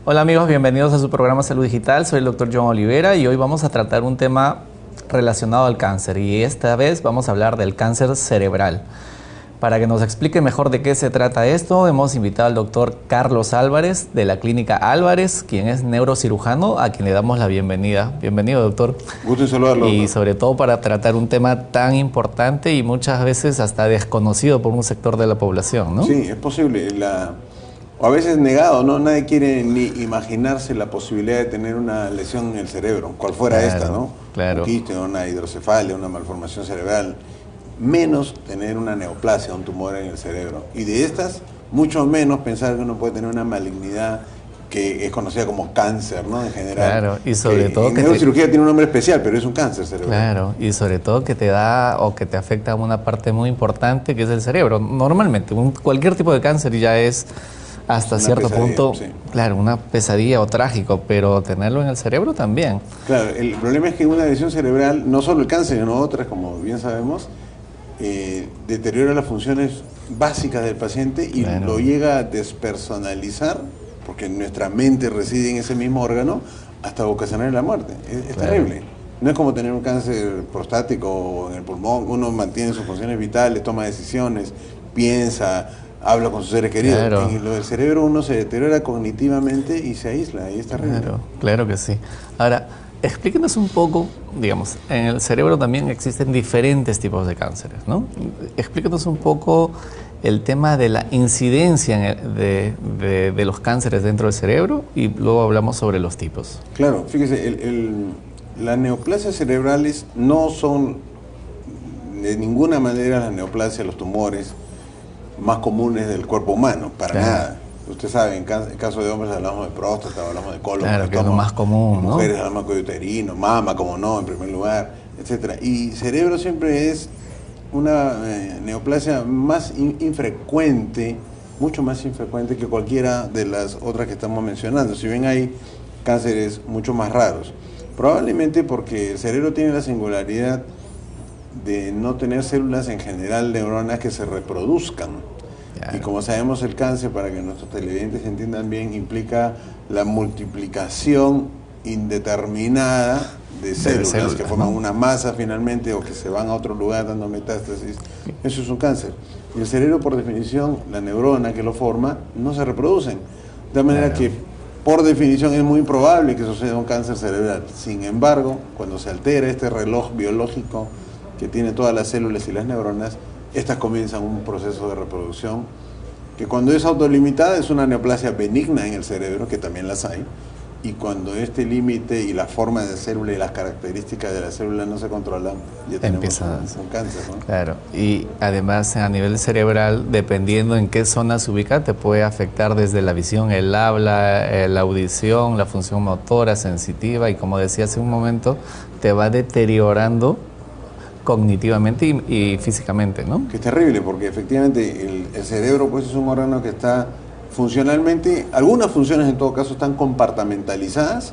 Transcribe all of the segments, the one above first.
Hola amigos, bienvenidos a su programa Salud Digital. Soy el doctor John Olivera y hoy vamos a tratar un tema relacionado al cáncer y esta vez vamos a hablar del cáncer cerebral. Para que nos explique mejor de qué se trata esto, hemos invitado al doctor Carlos Álvarez de la Clínica Álvarez, quien es neurocirujano, a quien le damos la bienvenida. Bienvenido, doctor. Gusto en saludarlo. Y sobre todo para tratar un tema tan importante y muchas veces hasta desconocido por un sector de la población, ¿no? Sí, es posible. O a veces negado, ¿no? Nadie quiere ni imaginarse la posibilidad de tener una lesión en el cerebro, cual fuera esta, ¿no? Claro. Un quiste, una hidrocefalia, una malformación cerebral, menos tener una neoplasia, un tumor en el cerebro. Y de estas, mucho menos pensar que uno puede tener una malignidad que es conocida como cáncer, ¿no? En general. Claro, y sobre todo en neurocirugía tiene un nombre especial, pero es un cáncer cerebral. Claro, y sobre todo que te da o que te afecta a una parte muy importante que es el cerebro. Normalmente, cualquier tipo de cáncer ya es hasta cierto punto, sí, claro, una pesadilla o trágico, pero tenerlo en el cerebro también. Claro, el problema es que una lesión cerebral, no solo el cáncer, sino otras, como bien sabemos, deteriora las funciones básicas del paciente y lo llega a despersonalizar, porque nuestra mente reside en ese mismo órgano, hasta ocasionar la muerte. Es terrible. No es como tener un cáncer prostático o en el pulmón. Uno mantiene sus funciones vitales, toma decisiones, piensa, habla con sus seres queridos. En lo del cerebro uno se deteriora cognitivamente y se aísla, y es terrible. Claro que sí. Ahora, explíquenos un poco, digamos, en el cerebro también existen diferentes tipos de cánceres, ¿no? Explíquenos un poco el tema de la incidencia de los cánceres dentro del cerebro y luego hablamos sobre los tipos. Claro, fíjese, las neoplasias cerebrales no son de ninguna manera las neoplasias, los tumores más comunes del cuerpo humano, para nada. Usted sabe, en caso de hombres hablamos de próstata, hablamos de colon, claro, que es lo más común, ¿no? Mujeres hablamos de cuello uterino, mama, como no, en primer lugar, etcétera. Y cerebro siempre es una neoplasia más infrecuente, mucho más infrecuente que cualquiera de las otras que estamos mencionando. Si bien hay cánceres mucho más raros, probablemente porque el cerebro tiene la singularidad de no tener células en general, neuronas que se reproduzcan. Y como sabemos, el cáncer, para que nuestros televidentes entiendan bien, implica la multiplicación indeterminada de células que forman una masa finalmente o que se van a otro lugar dando metástasis. Eso es un cáncer. Y el cerebro, por definición, la neurona que lo forma, no se reproducen. De manera que, por definición, es muy improbable que suceda un cáncer cerebral. Sin embargo, cuando se altera este reloj biológico que tiene todas las células y las neuronas, estas comienzan un proceso de reproducción que cuando es autolimitada es una neoplasia benigna en el cerebro, que también las hay, y cuando este límite y la forma de célula y las características de la célula no se controlan, ya tenemos un cáncer, ¿no? Claro, y además a nivel cerebral, dependiendo en qué zona se ubica, te puede afectar desde la visión, el habla, la audición, la función motora, sensitiva, y como decía hace un momento, te va deteriorando cognitivamente y físicamente, ¿no? Que es terrible, porque efectivamente el cerebro pues es un órgano que está funcionalmente, algunas funciones en todo caso están compartimentalizadas,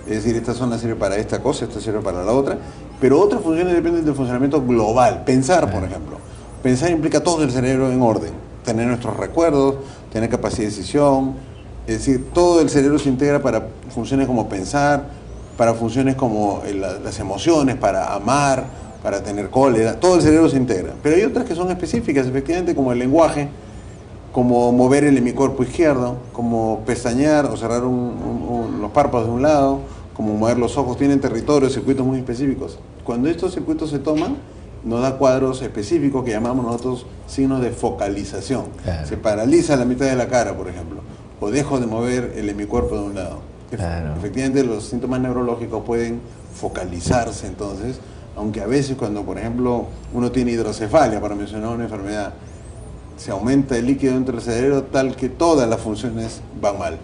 es decir, esta zona sirve para esta cosa, esta sirve para la otra, pero otras funciones dependen del funcionamiento global. Pensar, por ejemplo. Pensar implica todo el cerebro en orden, tener nuestros recuerdos, tener capacidad de decisión, es decir, todo el cerebro se integra para funciones como pensar, para funciones como las emociones, para amar, para tener cólera, todo el cerebro se integra. Pero hay otras que son específicas, efectivamente, como el lenguaje, como mover el hemicuerpo izquierdo, como pestañear o cerrar los párpados de un lado, como mover los ojos, tienen territorios, circuitos muy específicos. Cuando estos circuitos se toman, nos da cuadros específicos que llamamos nosotros signos de focalización. Se paraliza la mitad de la cara, por ejemplo, o dejo de mover el hemicuerpo de un lado. Efectivamente, los síntomas neurológicos pueden focalizarse entonces, aunque a veces cuando, por ejemplo, uno tiene hidrocefalia, para mencionar una enfermedad, se aumenta el líquido dentro del cerebro tal que todas las funciones van mal.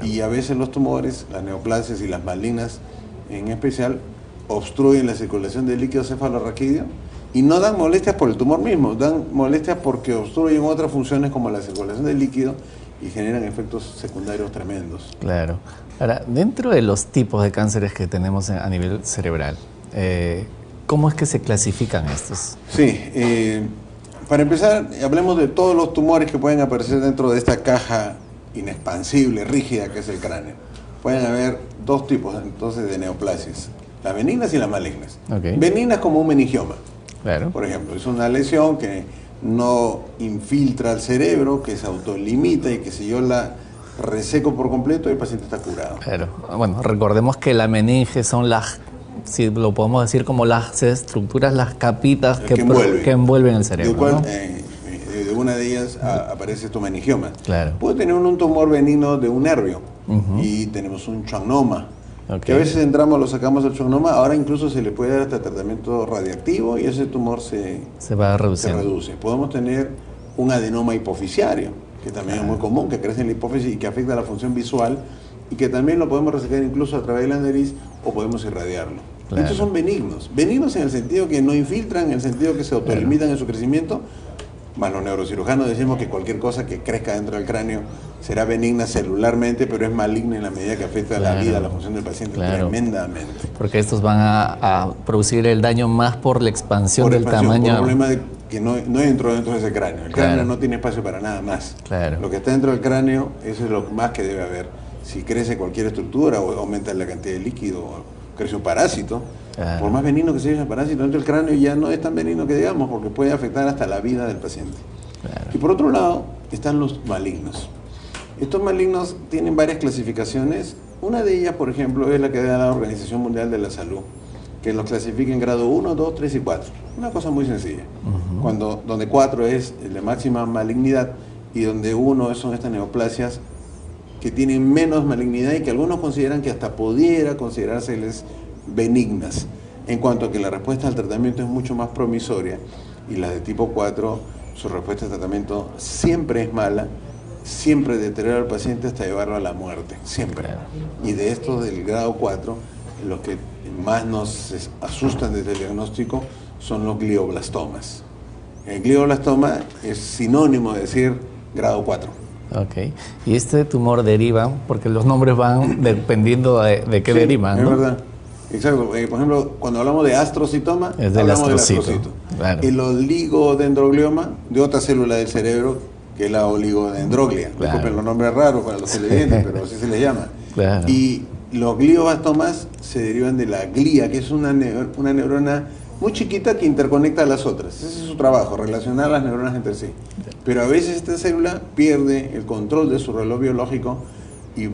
Y a veces los tumores, las neoplasias y las malignas en especial, obstruyen la circulación del líquido cefalorraquídeo y no dan molestias por el tumor mismo, dan molestias porque obstruyen otras funciones como la circulación del líquido y generan efectos secundarios tremendos. Claro. Ahora, dentro de los tipos de cánceres que tenemos a nivel cerebral, ¿cómo es que se clasifican estos? Sí, para empezar, hablemos de todos los tumores que pueden aparecer dentro de esta caja inexpansible, rígida que es el cráneo. Pueden haber dos tipos entonces de neoplasias, las benignas y las malignas. Okay. Benignas como un meningioma, claro. Por ejemplo, es una lesión que no infiltra al cerebro, que se autolimita y que si yo la reseco por completo, el paciente está curado. Pero, bueno, recordemos que la meninge son las, si lo podemos decir como las estructuras, las capitas que envuelven el cerebro. De cual, ¿no? De una de ellas aparece tu meningioma. Claro. Puede tener un tumor benigno de un nervio y tenemos un schwannoma. Okay. Que a veces entramos, lo sacamos el schwannoma, ahora incluso se le puede dar hasta tratamiento radiactivo y ese tumor se va reduciendo. Se reduce. Podemos tener un adenoma hipoficiario, que también es muy común, que crece en la hipófisis y que afecta la función visual y que también lo podemos resecar incluso a través de la nariz o podemos irradiarlo. Claro. Estos son benignos. Benignos en el sentido que no infiltran, en el sentido que se autolimitan en su crecimiento. Más los neurocirujanos decimos que cualquier cosa que crezca dentro del cráneo será benigna celularmente, pero es maligna en la medida que afecta la vida, la función del paciente tremendamente. Porque estos van a producir el daño más por la expansión del tamaño. Por el problema de que no entro dentro de ese cráneo. El cráneo no tiene espacio para nada más. Claro. Lo que está dentro del cráneo, eso es lo más que debe haber. Si crece cualquier estructura o aumenta la cantidad de líquido, o crece un parásito, por más benigno que sea el parásito dentro del cráneo, ya no es tan benigno que digamos, porque puede afectar hasta la vida del paciente. Y por otro lado, están los malignos. Estos malignos tienen varias clasificaciones. Una de ellas, por ejemplo, es la que da la Organización Mundial de la Salud, que los clasifica en grado 1, 2, 3 y 4. Una cosa muy sencilla. Donde 4 es la máxima malignidad y donde 1 son estas neoplasias que tienen menos malignidad y que algunos consideran que hasta pudiera considerárseles benignas, en cuanto a que la respuesta al tratamiento es mucho más promisoria y las de tipo 4, su respuesta al tratamiento siempre es mala, siempre deteriora al paciente hasta llevarlo a la muerte, siempre. Y de estos del grado 4, los que más nos asustan desde el diagnóstico son los glioblastomas. El glioblastoma es sinónimo de decir grado 4. Ok. Y este tumor deriva, porque los nombres van dependiendo de qué derivan, ¿no? Es verdad. Exacto. Por ejemplo, cuando hablamos de astrocitoma, hablamos del astrocito. Claro. El oligodendroglioma, de otra célula del cerebro, que es la oligodendroglia. Disculpen los nombres raros para los televidentes, pero así se les llama. Claro. Y los glioblastomas se derivan de la glía, que es una neurona muy chiquita que interconecta a las otras. Ese es su trabajo, relacionar las neuronas entre sí. Pero a veces esta célula pierde el control de su reloj biológico y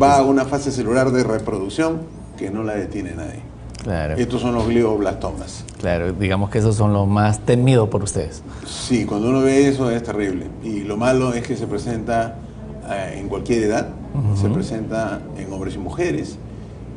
va a una fase celular de reproducción que no la detiene nadie. Claro. Estos son los glioblastomas. Claro, digamos que esos son los más temidos por ustedes. Sí, cuando uno ve eso es terrible. Y lo malo es que se presenta en cualquier edad, se presenta en hombres y mujeres,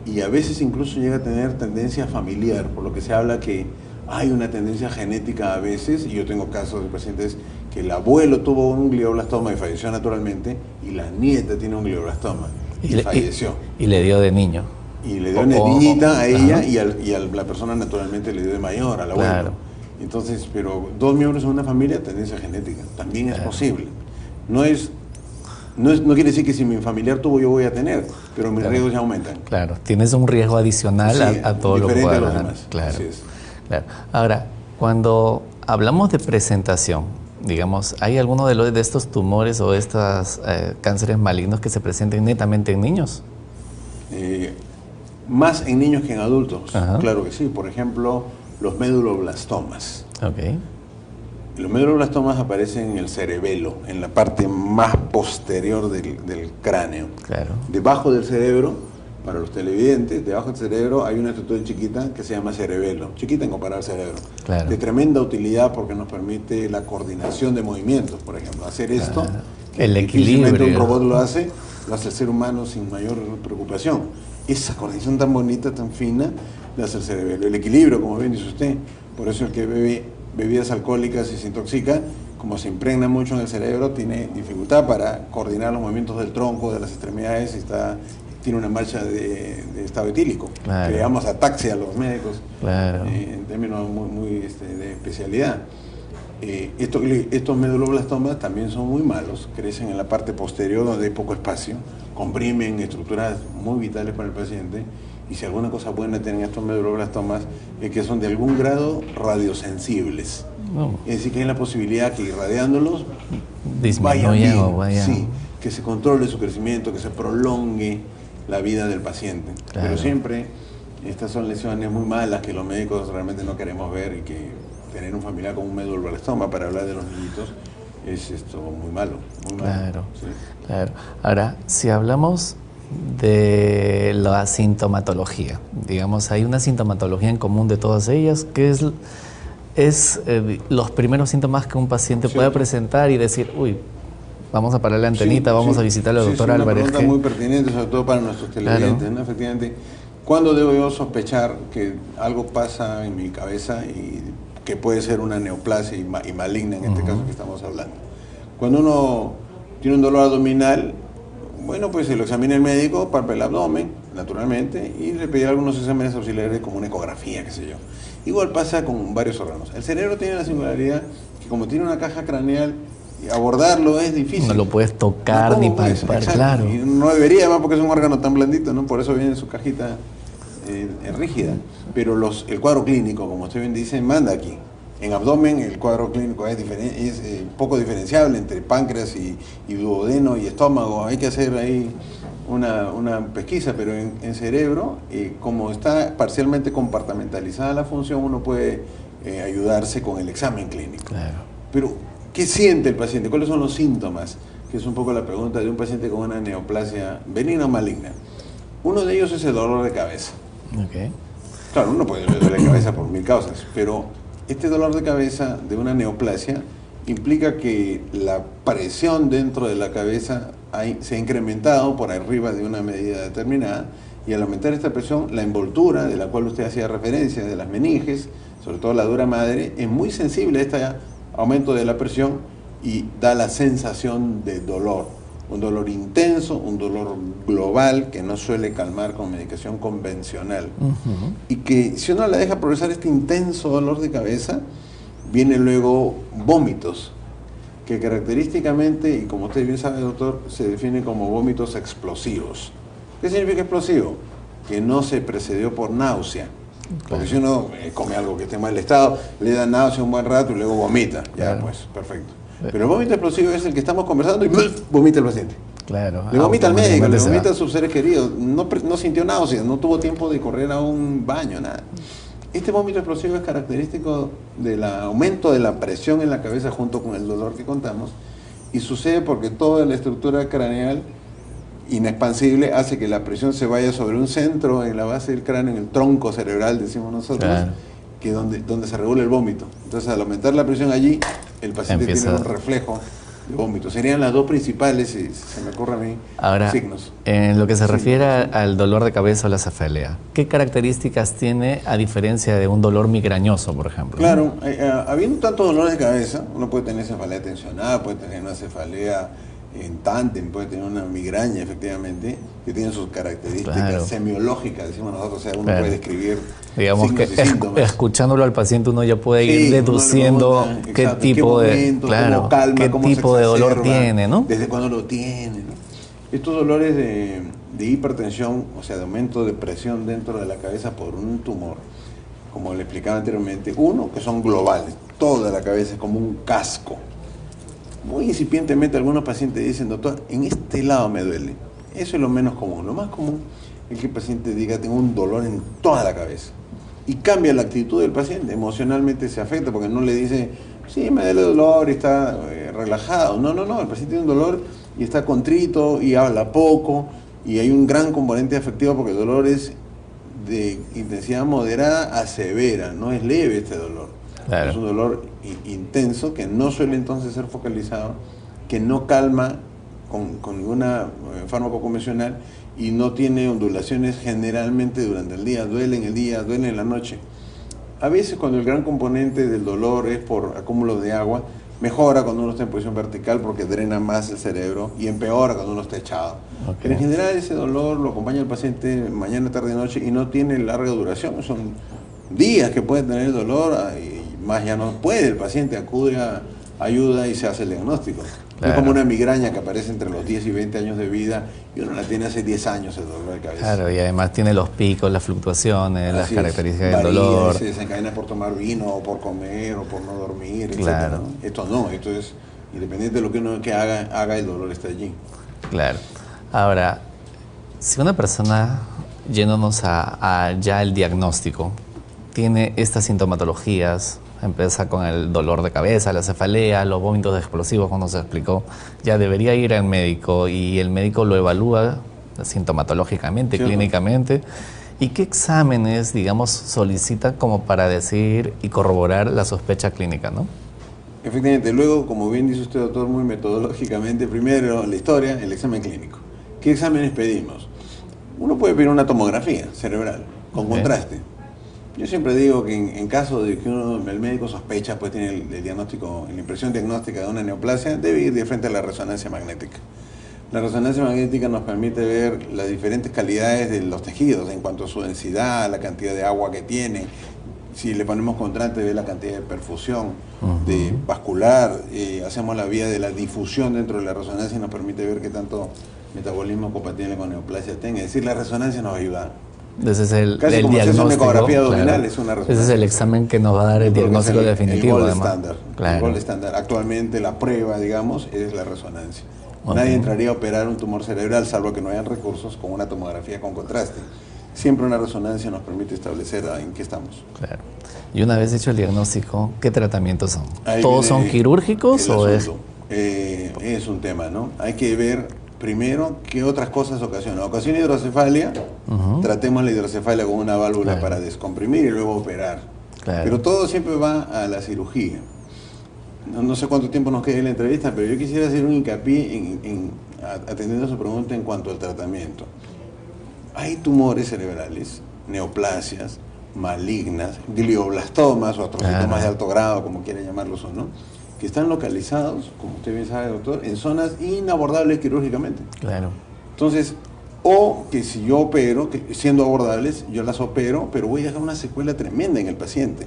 y a veces incluso llega a tener tendencia familiar, por lo que se habla que hay una tendencia genética a veces, y yo tengo casos de pacientes que el abuelo tuvo un glioblastoma y falleció naturalmente, y la nieta tiene un glioblastoma y falleció. Y le dio de niño. Y le dio de niñita a ella y a la persona naturalmente le dio de mayor, al abuelo. Claro. Entonces, pero dos miembros en una familia, tendencia genética, también es posible. No quiere decir que si mi familiar tuvo, yo voy a tener, pero mis riesgos ya aumentan. Claro, tienes un riesgo adicional a todo lo que pueda a los demás. Claro. Así es. Claro. Ahora, cuando hablamos de presentación, digamos, ¿hay alguno de estos tumores o estos cánceres malignos que se presenten netamente en niños? Más en niños que en adultos, claro que sí. Por ejemplo, los meduloblastomas. Okay. Los meduloblastomas aparecen en el cerebelo, en la parte más posterior del cráneo. Claro. Debajo del cerebro, para los televidentes, debajo del cerebro hay una estructura chiquita que se llama cerebelo, chiquita en comparado al cerebro, de tremenda utilidad porque nos permite la coordinación de movimientos, por ejemplo, hacer esto, que el equilibrio. Un robot lo hace el ser humano sin mayor preocupación. Esa coordinación tan bonita, tan fina, la hace el cerebelo. El equilibrio, como bien dice usted, por eso el que bebe bebidas alcohólicas y se intoxica, como se impregna mucho en el cerebro, tiene dificultad para coordinar los movimientos del tronco, de las extremidades, y tiene una marcha de estado etílico. Claro. Que llamamos ataxia a los médicos, en términos muy de especialidad. Estos meduloblastomas también son muy malos, crecen en la parte posterior donde hay poco espacio, comprimen estructuras muy vitales para el paciente, y si alguna cosa buena tienen estos meduloblastomas es que son de algún grado radiosensibles. Es decir, que hay la posibilidad que irradiándolos disminuyan o vayan que se controle su crecimiento, que se prolongue la vida del paciente. Claro. Pero siempre estas son lesiones muy malas que los médicos realmente no queremos ver, y que tener un familiar con un medulloblastoma, para hablar de los niñitos, es esto muy malo, muy malo. Claro, Sí. claro. Ahora, si hablamos de la sintomatología, digamos, hay una sintomatología en común de todas ellas, que es los primeros síntomas que un paciente puede presentar y decir, uy, vamos a parar la antenita, vamos a visitar al doctor Álvarez. Es una pregunta muy pertinente, sobre todo para nuestros televidentes, Claro. ¿no? Efectivamente, ¿cuándo debo yo sospechar que algo pasa en mi cabeza y que puede ser una neoplasia y maligna, en este caso que estamos hablando? Cuando uno tiene un dolor abdominal, bueno, pues se lo examina el médico, palpa el abdomen, naturalmente, y le pedirá algunos exámenes auxiliares como una ecografía, qué sé yo. Igual pasa con varios órganos. El cerebro tiene la singularidad que, como tiene una caja craneal, abordarlo es difícil. No lo puedes tocar ni palpar, claro. Y no debería, además, porque es un órgano tan blandito, ¿no? Por eso viene en su cajita rígida. Pero el cuadro clínico, como usted bien dice, manda aquí. En abdomen el cuadro clínico es poco diferenciable entre páncreas y duodeno y estómago. Hay que hacer ahí una pesquisa, pero en cerebro, como está parcialmente compartimentalizada la función, uno puede ayudarse con el examen clínico. Claro. Pero, ¿qué siente el paciente? ¿Cuáles son los síntomas? Que es un poco la pregunta de un paciente con una neoplasia benigna o maligna. Uno de ellos es el dolor de cabeza. Okay. Claro, uno puede doler de cabeza por mil causas, pero este dolor de cabeza de una neoplasia implica que la presión dentro de la cabeza se ha incrementado por arriba de una medida determinada, y al aumentar esta presión, la envoltura de la cual usted hacía referencia, de las meninges, sobre todo la dura madre, es muy sensible a este aumento de la presión y da la sensación de dolor. Un dolor intenso, un dolor global que no suele calmar con medicación convencional. Y que si uno le deja progresar este intenso dolor de cabeza, viene luego vómitos, que característicamente, y como usted bien sabe, doctor, se define como vómitos explosivos. ¿Qué significa explosivo? Que no se precedió por náusea. Porque si uno come algo que esté en mal estado, le da náusea un buen rato y luego vomita. Ya, pues, perfecto. Pero el vómito explosivo es el que estamos conversando y vomita el paciente. Claro. Le vomita al médico, le vomita a sus seres queridos. No sintió náuseas, no tuvo tiempo de correr a un baño, nada. Este vómito explosivo es característico del aumento de la presión en la cabeza junto con el dolor que contamos, y sucede porque toda la estructura craneal inexpansible hace que la presión se vaya sobre un centro en la base del cráneo, en el tronco cerebral, decimos nosotros, claro, que donde se regula el vómito. Entonces, al aumentar la presión allí, el paciente tiene un reflejo de vómito. Serían las dos principales, si se me ocurre a mí, ahora, signos. En lo que se refiere al dolor de cabeza o la cefalea, ¿qué características tiene a diferencia de un dolor migrañoso, por ejemplo? Claro, habiendo tantos dolores de cabeza, uno puede tener cefalea tensionada, puede tener una cefalea en tándem, puede tener una migraña, efectivamente, que tiene sus características semiológicas, decimos nosotros. O sea, uno puede describir, digamos, que escuchándolo al paciente uno ya puede ir deduciendo qué tipo de, cómo calma, qué cómo tipo de dolor tiene, ¿no? Desde cuándo lo tiene, ¿no? Estos dolores de hipertensión, o sea, de aumento de presión dentro de la cabeza por un tumor, como le explicaba anteriormente, uno, que son globales, toda la cabeza es como un casco. Muy incipientemente algunos pacientes dicen, doctor, en este lado me duele. Eso es lo menos común. Lo más común es que el paciente diga, tengo un dolor en toda la cabeza. Y cambia la actitud del paciente, emocionalmente se afecta, porque no le dice, sí, me duele dolor y está relajado. No, el paciente tiene un dolor y está contrito y habla poco, y hay un gran componente afectivo porque el dolor es de intensidad moderada a severa, no es leve este dolor. Claro. Es un dolor intenso que no suele entonces ser focalizado, que no calma con ninguna fármaco convencional y no tiene ondulaciones generalmente durante el día, duele en el día, duele en la noche. A veces cuando el gran componente del dolor es por acúmulo de agua, mejora cuando uno está en posición vertical porque drena más el cerebro, y empeora cuando uno está echado. Okay. Pero en general ese dolor lo acompaña el paciente mañana, tarde y noche y no tiene larga duración, son días que puede tener el dolor y más ya no puede, el paciente acude a ayuda y se hace el diagnóstico. Claro. Es como una migraña que aparece entre los 10 y 20 años de vida y uno la tiene hace 10 años el dolor de cabeza. Claro, y además tiene los picos, las fluctuaciones, las características del dolor. Se desencadena por tomar vino o por comer o por no dormir, claro, etc., ¿no? Esto no, esto es independiente de lo que uno haga, el dolor está allí. Claro. Ahora, si una persona, yéndonos a ya el diagnóstico, tiene estas sintomatologías, empieza con el dolor de cabeza, la cefalea, los vómitos explosivos, como se explicó, ya debería ir al médico y el médico lo evalúa sintomatológicamente, Sí, clínicamente. ¿Y qué exámenes, digamos, solicita como para decir y corroborar la sospecha clínica, no? Efectivamente, luego, como bien dice usted, doctor, muy metodológicamente, primero la historia, el examen clínico. ¿Qué exámenes pedimos? Uno puede pedir una tomografía cerebral con contraste. Yo siempre digo que en caso de que el médico sospecha, pues tiene el diagnóstico, la impresión diagnóstica de una neoplasia, debe ir de frente a la resonancia magnética. La resonancia magnética nos permite ver las diferentes calidades de los tejidos en cuanto a su densidad, la cantidad de agua que tiene. Si le ponemos contraste, ve la cantidad de perfusión de vascular. Hacemos la vía de la difusión dentro de la resonancia y nos permite ver qué tanto metabolismo compatible con neoplasia tenga. Es decir, la resonancia nos ayuda. Ese es el Casi como diagnóstico. si es una ecografía abdominal, claro. es una resonancia. Ese es el examen que nos va a dar el diagnóstico definitivo. El gold además. estándar. Claro. El gold estándar. Actualmente la prueba, digamos, es la resonancia. Okay. Nadie entraría a operar un tumor cerebral, salvo que no hayan recursos, con una tomografía con contraste. Siempre una resonancia nos permite establecer en qué estamos. Claro. Y una vez hecho el diagnóstico, ¿qué tratamientos son? Ahí ¿Todos son quirúrgicos o es...? Es un tema, ¿no? Hay que ver primero qué otras cosas ocasionan. Ocasiona hidrocefalia, tratemos la hidrocefalia con una válvula para descomprimir y luego operar. Claro. Pero todo siempre va a la cirugía. No sé cuánto tiempo nos queda en la entrevista, pero yo quisiera hacer un hincapié atendiendo a su pregunta en cuanto al tratamiento. Hay tumores cerebrales, neoplasias, malignas, glioblastomas o atrocitomas de alto grado, como quiera llamarlos o no, que están localizados, como usted bien sabe, doctor, en zonas inabordables quirúrgicamente. Claro. Entonces, o que si yo opero, que siendo abordables, yo las opero, pero voy a dejar una secuela tremenda en el paciente.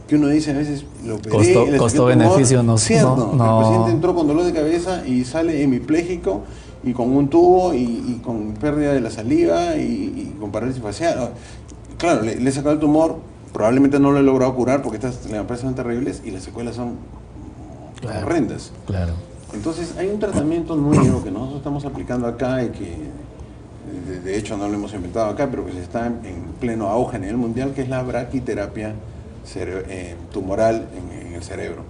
Que uno dice a veces, lo operé, costo-beneficio no. Cierto, no. El paciente entró con dolor de cabeza y sale hemipléjico y con un tubo y con pérdida de la saliva y con parálisis facial. Claro, le he sacado el tumor, probablemente no lo he logrado curar porque estas neoplasias son terribles y las secuelas son horrendas. Claro. Entonces hay un tratamiento nuevo que nosotros estamos aplicando acá y que de hecho no lo hemos inventado acá, pero que se está en pleno auge a nivel mundial, que es la braquiterapia tumoral en el cerebro.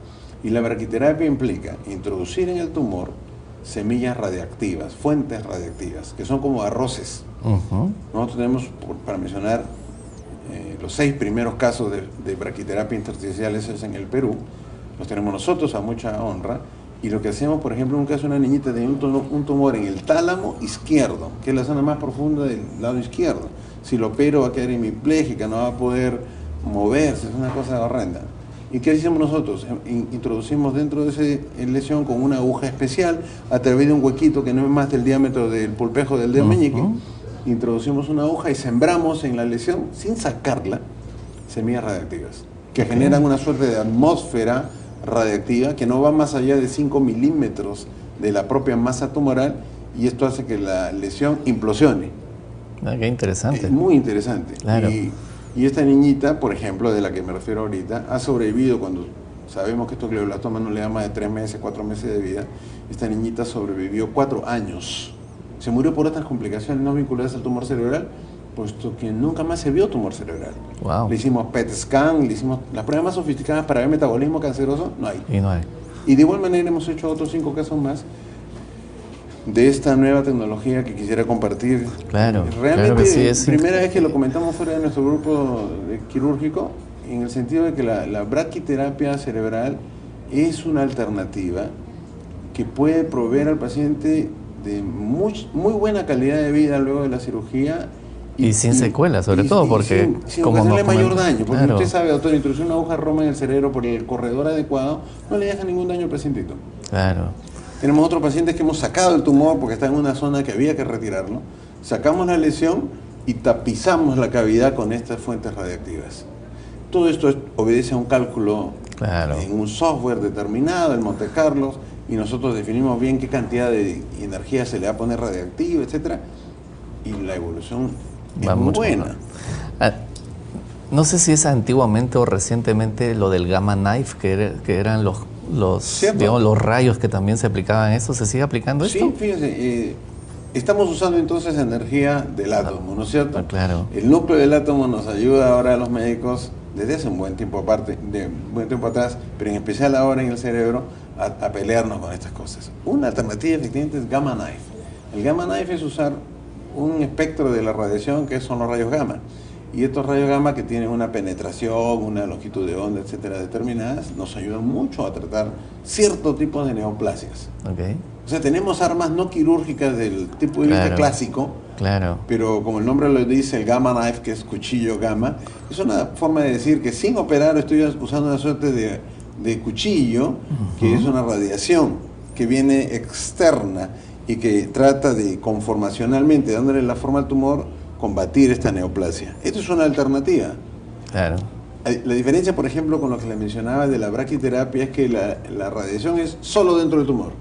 Y la braquiterapia implica introducir en el tumor semillas radiactivas, fuentes radiactivas, que son como arroces. Nosotros tenemos, para mencionar, los 6 primeros casos de braquiterapia intersticial es en el Perú. Los tenemos nosotros a mucha honra. Y lo que hacemos, por ejemplo, en un caso de una niñita de un tumor en el tálamo izquierdo, que es la zona más profunda del lado izquierdo. Si lo opero va a quedar hemipléjica, no va a poder moverse, es una cosa horrenda. ¿Y qué hacemos nosotros? Introducimos dentro de esa lesión con una aguja especial, a través de un huequito que no es más del diámetro del pulpejo del dedo meñique, introducimos una aguja y sembramos en la lesión, sin sacarla, semillas radiactivas, que generan una suerte de atmósfera radiactiva que no va más allá de 5 milímetros de la propia masa tumoral, y esto hace que la lesión implosione. Qué interesante. Es muy interesante. Claro. Y esta niñita, por ejemplo, de la que me refiero ahorita, ha sobrevivido cuando sabemos que estos glioblastomas no le dan más de 3 meses, 4 meses de vida. Esta niñita sobrevivió 4 años. Se murió por otras complicaciones no vinculadas al tumor cerebral, puesto que nunca más se vio tumor cerebral. Wow. Le hicimos PET scan, le hicimos las pruebas más sofisticadas para ver metabolismo canceroso, no hay. Y no hay. Y de igual manera hemos hecho otros 5 casos más de esta nueva tecnología que quisiera compartir. Claro. Realmente, claro que sí, es primera vez que lo comentamos fuera de nuestro grupo quirúrgico, en el sentido de que la braquiterapia cerebral es una alternativa que puede proveer al paciente de muy buena calidad de vida luego de la cirugía. Y sin secuelas, sobre todo, porque sin como ocasionarle mayor daño, porque claro. usted sabe, doctor, introducir una aguja roma en el cerebro por el corredor adecuado no le deja ningún daño al pacientito. Claro. Tenemos otros pacientes que hemos sacado el tumor porque está en una zona que había que retirarlo, sacamos la lesión y tapizamos la cavidad con estas fuentes radiactivas. Todo esto obedece a un cálculo en un software determinado, en Monte Carlo, y nosotros definimos bien qué cantidad de energía se le va a poner radiactiva, etcétera, y la evolución va es muy mucho buena. No sé si es antiguamente o recientemente lo del Gamma Knife, que eran digamos, los rayos que también se aplicaban. ¿Eso se sigue aplicando esto? Sí, fíjense, estamos usando entonces energía del átomo, ¿no es cierto? Claro. El núcleo del átomo nos ayuda ahora a los médicos desde hace un buen tiempo atrás, pero en especial ahora en el cerebro, a pelearnos con estas cosas. Una alternativa efectivamente es gamma knife. El gamma knife es usar un espectro de la radiación que son los rayos gamma. Y estos rayos gamma que tienen una penetración, una longitud de onda, etcétera, determinadas, nos ayudan mucho a tratar cierto tipo de neoplasias. Okay. O sea, tenemos armas no quirúrgicas del tipo de vista clásico, pero como el nombre lo dice, el gamma knife, que es cuchillo gamma, es una forma de decir que sin operar estoy usando una suerte de cuchillo, que es una radiación que viene externa y que trata de conformacionalmente, dándole la forma al tumor, combatir esta neoplasia. Esto es una alternativa. Claro. La diferencia, por ejemplo, con lo que le mencionaba de la braquiterapia es que la radiación es solo dentro del tumor.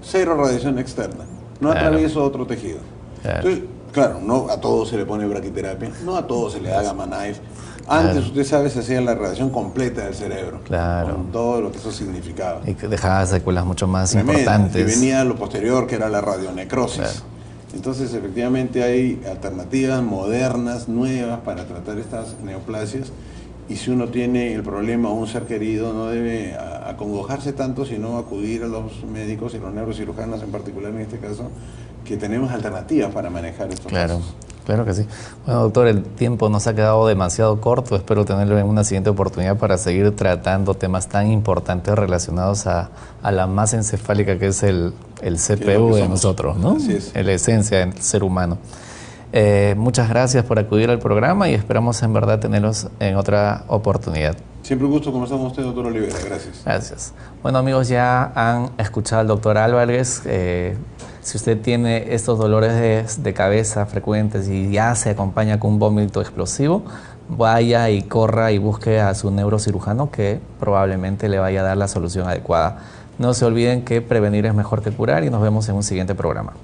Cero radiación externa. No atraviesa otro tejido. Entonces, claro, no a todos se le pone braquiterapia, no a todos se le da gamma knife. Antes, usted sabe, se hacía la radiación completa del cerebro. Con todo lo que eso significaba. Y que dejaba secuelas mucho más importantes. Y venía lo posterior, que era la radionecrosis. Entonces, efectivamente, hay alternativas modernas, nuevas, para tratar estas neoplasias. Y si uno tiene el problema o un ser querido, no debe acongojarse tanto, sino acudir a los médicos y los neurocirujanos en particular en este caso, que tenemos alternativas para manejar estos casos. Claro que sí. Bueno, doctor, el tiempo nos ha quedado demasiado corto. Espero tenerlo en una siguiente oportunidad para seguir tratando temas tan importantes relacionados a la masa encefálica que es el CPU de nosotros, ¿no? Así es. La esencia del ser humano. Muchas gracias por acudir al programa y esperamos en verdad tenerlos en otra oportunidad. Siempre un gusto conversar con usted, doctor Olivera. Gracias. Gracias. Bueno, amigos, ya han escuchado al doctor Álvarez. Si usted tiene estos dolores de cabeza frecuentes y ya se acompaña con un vómito explosivo, vaya y corra y busque a su neurocirujano que probablemente le vaya a dar la solución adecuada. No se olviden que prevenir es mejor que curar y nos vemos en un siguiente programa.